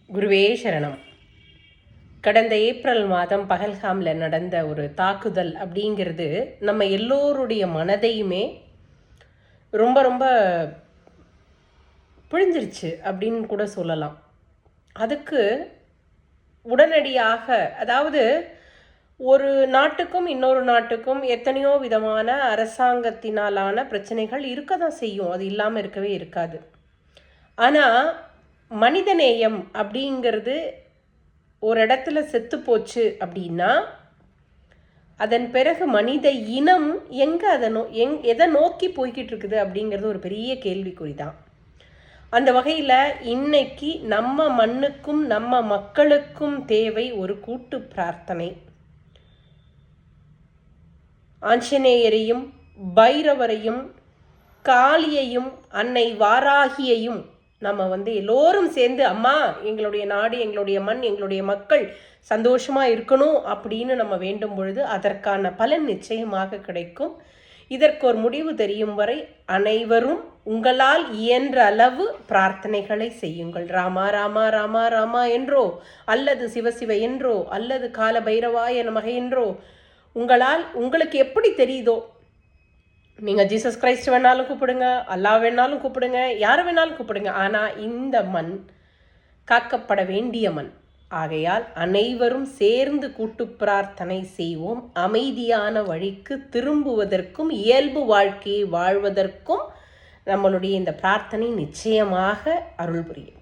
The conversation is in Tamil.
குருவே சரணம். கடந்த ஏப்ரல் மாதம் பஹல்காமில் நடந்த ஒரு தாக்குதல் அப்படிங்கிறது நம்ம எல்லோருடைய மனதையுமே ரொம்ப ரொம்ப பிழிஞ்சிருச்சு அப்படின்னு கூட சொல்லலாம். அதுக்கு உடனடியாக, அதாவது ஒரு நாட்டுக்கும் இன்னொரு நாட்டுக்கும் எத்தனையோ விதமான அரசாங்கத்தினாலான பிரச்சனைகள் இருக்க தான் செய்யும், அது இல்லாமல் இருக்கவே இருக்காது. ஆனால் மனிதநேயம் அப்படிங்கிறது ஒரு இடத்துல செத்து போச்சு அப்படின்னா அதன் பிறகு மனித இனம் எங்கே எதை நோக்கி போய்கிட்டு இருக்குது அப்படிங்கிறது ஒரு பெரிய கேள்விக்குறி தான். அந்த வகையில் இன்னைக்கு நம்ம மண்ணுக்கும் நம்ம மக்களுக்கும் தேவை ஒரு கூட்டு பிரார்த்தனை. ஆஞ்சநேயரையும் பைரவரையும் காளியையும் அன்னை வாராகியையும் நம்ம எல்லோரும் சேர்ந்து, அம்மா எங்களுடைய நாடு, எங்களுடைய மண், எங்களுடைய மக்கள் சந்தோஷமாக இருக்கணும் அப்படின்னு நம்ம வேண்டும் பொழுது அதற்கான பலன் நிச்சயமாக கிடைக்கும். இதற்கு ஒரு முடிவு தெரியும் வரை அனைவரும் உங்களால் இயன்ற அளவு பிரார்த்தனைகளை செய்யுங்கள். ராமா ராமா ராமா ராமா என்றோ, அல்லது சிவசிவ என்றோ, அல்லது கால பைரவாய நமக என்றோ, உங்களுக்கு எப்படி தெரியுதோ, நீங்கள் ஜீசஸ் கிரைஸ்ட் வேணாலும் கூப்பிடுங்க, அல்லாஹ் வேணாலும் கூப்பிடுங்க, யாரை வேணாலும் கூப்பிடுங்க. ஆனால் இந்த மண் காக்கப்பட வேண்டிய மண். ஆகையால் அனைவரும் சேர்ந்து கூட்டு பிரார்த்தனை செய்வோம். அமைதியான வழிக்கு திரும்புவதற்கும் இயல்பு வாழ்க்கையை வாழ்வதற்கும் நம்மளுடைய இந்த பிரார்த்தனை நிச்சயமாக அருள் புரியும்.